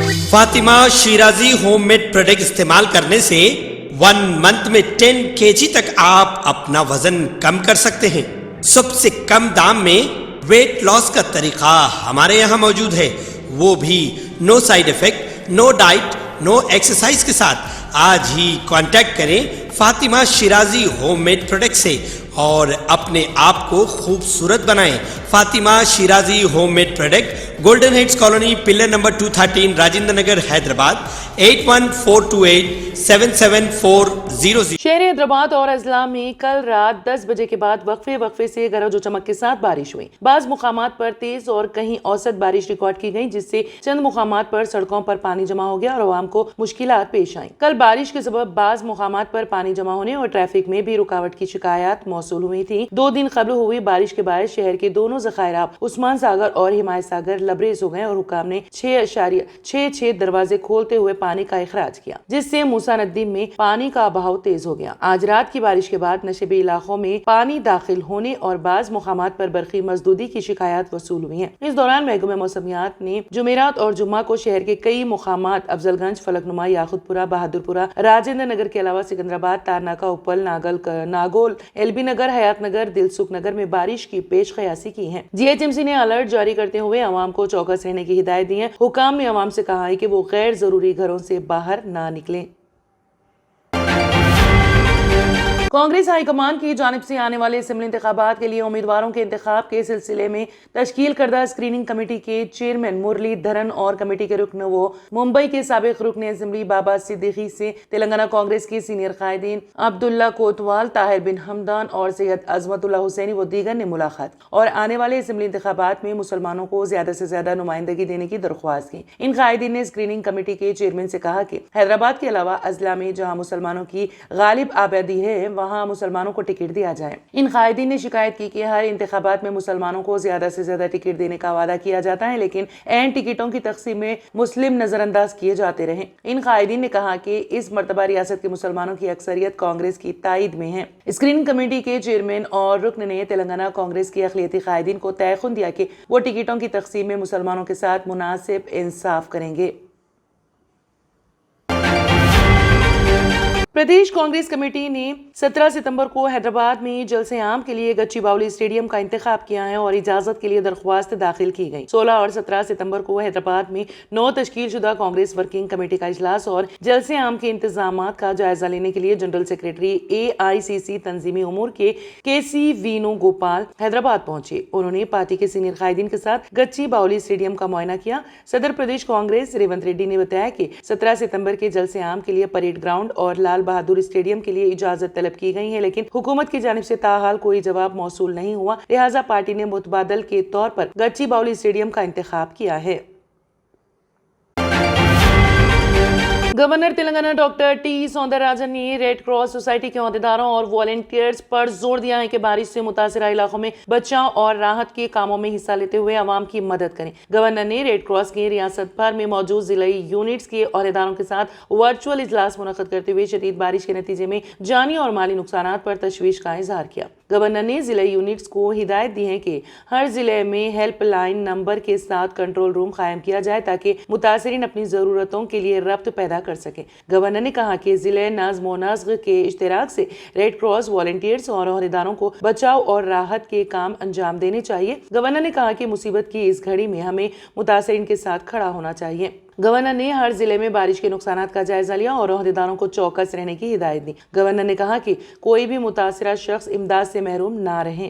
Fatima Shirazi home made product استعمال کرنے سے 1 منتھ میں 10 kg تک آپ اپنا وزن کم کر سکتے ہیں۔ سب سے کم دام میں ویٹ لاس کا طریقہ ہمارے یہاں موجود ہے، وہ بھی no side effect, no diet, no exercise کے ساتھ۔ آج ہی کانٹیکٹ کریں Fatima Shirazi home made product سے اور اپنے آپ کو خوبصورت بنائیں۔ Fatima Shirazi home made product, golden heights colony, pillar number 213، Rajendra Nagar, Hyderabad, 8142877400۔ شہر حیدرآباد اور اضلاع میں کل رات 10 بجے کے بعد وقفے سے گرج و چمک کے ساتھ بارش ہوئی۔ بعض مقامات پر تیز اور کہیں اوسط بارش ریکارڈ کی گئی، جس سے چند مقامات پر سڑکوں پر پانی جمع ہو گیا اور عوام کو مشکلات پیش آئیں۔ کل بارش کے سبب بعض مقامات پر پانی جمع ہونے اور ٹریفک میں بھی رکاوٹ کی شکایات موصول ہوئی تھی۔ 2 دن قبل ہوئی بارش کے باعث شہر کے دونوں ذخائرات عثمان ساگر اور حمایت ساگر لبریز ہو گئے اور حکام نے 6.66 دروازے کھولتے ہوئے پانی کا اخراج کیا، جس سے موسیٰ ندی میں پانی کا بہاؤ تیز ہو گیا۔ آج رات کی بارش کے بعد نشیبی علاقوں میں پانی داخل ہونے اور بعض مقامات پر برقی مزدودی کی شکایات وصول ہوئی ہیں۔ اس دوران محکمہ موسمیات نے جمعرات اور جمعہ کو شہر کے کئی مقامات افضل گنج، فلک نما، یاقوت پورہ، بہادر پورہ، راجندر نگر کے علاوہ سکندرآباد، تارناکہ، اپل، ناگول، ایل بی نگر، حیات نگر، دلسکھ نگر میں بارش کی پیش قیاسی کی ہے۔ GHMC نے الرٹ جاری کرتے ہوئے عوام کو چوکس رہنے کی ہدایت دی ہے۔ حکام نے عوام سے کہا ہے کہ وہ غیر ضروری گھروں سے باہر نہ نکلیں۔ کانگریس ہائی کمان کی جانب سے آنے والے اسمبلی انتخابات کے لیے امیدواروں کے انتخاب کے سلسلے میں تشکیل کردہ اسکریننگ کمیٹی کے چیئرمین مرلی دھرن اور کمیٹی کے رکن و ممبئی کے سابق رکن اسمبلی بابا صدیقی سے تلنگانہ کانگریس کی سینئر قائدین عبداللہ کوتوال، طاہر بن حمدان اور سید عظمت اللہ حسینی و دیگر نے ملاقات اور آنے والے اسمبلی انتخابات میں مسلمانوں کو زیادہ سے زیادہ نمائندگی دینے کی درخواست کی۔ ان قائدین نے اسکریننگ کمیٹی کے چیئرمین سے کہا کہ حیدرآباد کے علاوہ اضلاع میں جہاں مسلمانوں کی غالب آبادی ہے وہاں مسلمانوں کو ٹکٹ دیا جائے۔ ان قائدین نے شکایت کی کہ ہر انتخابات میں مسلمانوں کو زیادہ سے زیادہ ٹکٹ دینے کا وعدہ کیا جاتا ہے، لیکن عین ٹکٹوں کی تقسیم میں مسلم نظر انداز کیے جاتے رہے۔ ان قائدین نے کہا کہ اس مرتبہ ریاست کے مسلمانوں کی اکثریت کانگریس کی تائید میں ہے۔ اسکریننگ کمیٹی کے چیئرمین اور رکن نے تلنگانہ کانگریس کی اقلیتی قائدین کو تیقن دیا کہ وہ ٹکٹوں کی تقسیم میں مسلمانوں کے ساتھ مناسب انصاف کریں گے۔ پردیش کانگریس کمیٹی نے 17 ستمبر کو حیدرآباد میں جلسے عام کے لیے گچی باؤلی اسٹیڈیم کا انتخاب کیا ہے اور اجازت کے لیے درخواست داخل کی گئی۔ 16 اور 17 ستمبر کو حیدرآباد میں 9 تشکیل شدہ کانگریس ورکنگ کمیٹی کا اجلاس اور جلسے عام کے انتظامات کا جائزہ لینے کے لیے جنرل سیکریٹری AICC تنظیمی امور کے KC وینو گوپال حیدرآباد پہنچے۔ انہوں نے پارٹی کے سینئر قائدین کے ساتھ گچی باؤلی اسٹیڈیم کا معائنہ کیا۔ صدر پردیش کانگریس ریونت ریڈی نے بتایا کہ 17 ستمبر کے جلسے عام کے لیے پریڈ گراؤنڈ اور لال بہادر اسٹیڈیم کے لیے اجازت طلب کی گئی ہے، لیکن حکومت کی جانب سے تاحال کوئی جواب موصول نہیں ہوا، لہٰذا پارٹی نے متبادل کے طور پر گچی باؤلی اسٹیڈیم کا انتخاب کیا ہے۔ گورنر تلنگانہ ڈاکٹر ٹی سوندرراجن نے ریڈ کراس سوسائٹی کے عہدیداروں اور والنٹیئرز پر زور دیا ہے کہ بارش سے متاثرہ علاقوں میں بچاؤ اور راحت کے کاموں میں حصہ لیتے ہوئے عوام کی مدد کریں۔ گورنر نے ریڈ کراس کے ریاست بھر میں موجود ضلعی یونٹس کے عہدیداروں کے ساتھ ورچوئل اجلاس منعقد کرتے ہوئے شدید بارش کے نتیجے میں جانی اور مالی نقصانات پر تشویش کا اظہار کیا۔ گورنر نے ضلعی یونٹس کو ہدایت دی ہے کہ ہر ضلع میں ہیلپ لائن نمبر کے ساتھ کنٹرول روم قائم کیا جائے تاکہ متاثرین اپنی ضرورتوں کے لیے ربط پیدا کر سکیں۔ گورنر نے کہا کہ ضلع نظم و نسق کے اشتراک سے ریڈ کراس والنٹیئرز اور عہدیداروں کو بچاؤ اور راحت کے کام انجام دینے چاہیے۔ گورنر نے کہا کہ مصیبت کی اس گھڑی میں ہمیں متاثرین کے ساتھ کھڑا ہونا چاہیے۔ گورنر نے ہر ضلع میں بارش کے نقصانات کا جائزہ لیا اور عہدیداروں کو چوکس رہنے کی ہدایت دی۔ گورنر نے کہا کہ کوئی بھی متاثرہ شخص امداد سے محروم نہ رہے۔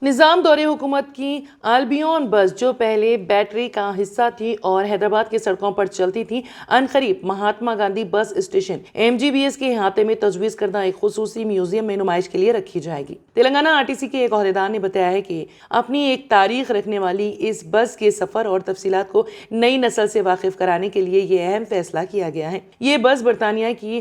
نظام دور حکومت کی البیون بس جو پہلے بیٹری کا حصہ تھی اور حیدرآباد کی سڑکوں پر چلتی تھی، عنقریب Mahatma Gandhi bus station MGBS کے احاطے میں تجویز کردہ ایک خصوصی میوزیم میں نمائش کے لیے رکھی جائے گی۔ تلنگانہ RTC کے ایک عہدیدار نے بتایا ہے کہ اپنی ایک تاریخ رکھنے والی اس بس کے سفر اور تفصیلات کو نئی نسل سے واقف کرانے کے لیے یہ اہم فیصلہ کیا گیا ہے۔ یہ بس برطانیہ کی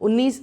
19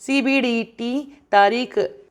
CBDT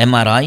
MRI,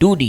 2D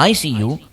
ICU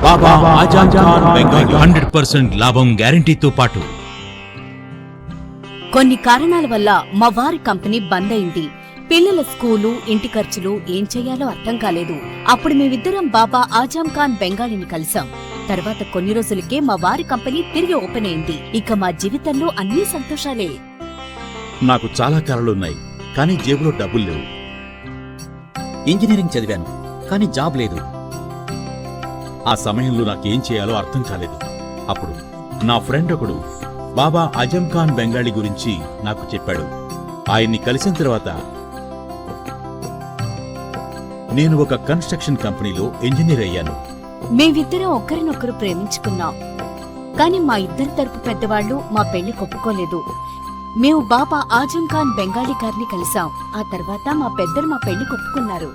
బాబా ఆజాం ఖాన్ బెంగాల్ 100% లాభం గ్యారంటీతో పాటు కొన్ని కారణాల వల్ల మా వారి కంపెనీ బంద్ అయింది. పిల్లల స్కూలు, ఇంటి ఖర్చులు ఏం చెయ్యాలో అర్థం కాలేదు. అప్పుడు మేమిద్దరం బాబా ఆజాం ఖాన్ బెంగాలీని కలిసాం. తర్వాత కొన్ని రోజులకే మా వారి కంపెనీ తిరిగి ఓపెన్ అయింది. ఇక మా జీవితంలో అన్ని సంతోషాలే. నాకు చాలా కలలున్నాయి, కానీ జేబులో డబ్బులు లేవు. ఇంజనీరింగ్ చదివాను, కానీ జాబ్ లేదు. ఆ సమయంలో నాకేం చేయాలో అర్థం కాలేదు. అప్పుడు నా ఫ్రెండ్ ఒకడు బాబా ఆజం ఖాన్ బెంగాలీ గురించి నాకు చెప్పాడు. ఆయన్ని కలిసిన తర్వాత నేను ఒక కన్స్ట్రక్షన్ కంపెనీలో ఇంజనీర్ అయ్యాను. మేమిద్దరం ఒకరినొకరు ప్రేమించుకున్నాం. కాని మా ఇద్దరి తరపు పెద్దవాళ్లు మా పెళ్లి ఒప్పుకోలేదు. మేము బాబా ఆజం ఖాన్ బెంగాలీ గారిని కలిసాం. ఆ తర్వాత మా పెద్దలు మా పెళ్లి ఒప్పుకున్నారు.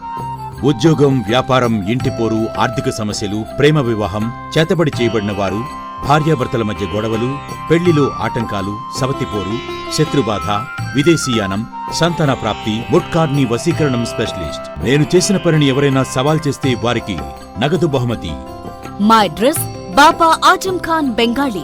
ఉద్యోగం, వ్యాపారం, ఇంటిపోరు, ఆర్థిక సమస్యలు, ప్రేమ వివాహం, చేతబడి చేయబడిన వారు, భార్యాభర్తల మధ్య గొడవలు, పెళ్లిలో ఆటంకాలు, సవతిపోరు, శత్రుబాధ, విదేశీయానం, సంతాన ప్రాప్తి, ముట్కార్ని వశీకరణం స్పెషలిస్ట్. నేను చేసిన పనిని ఎవరైనా సవాల్ చేస్తే వారికి నగదు బహుమతి. మా అడ్రస్ బాబా ఆజం ఖాన్ బెంగాలీ,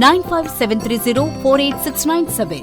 9573048697।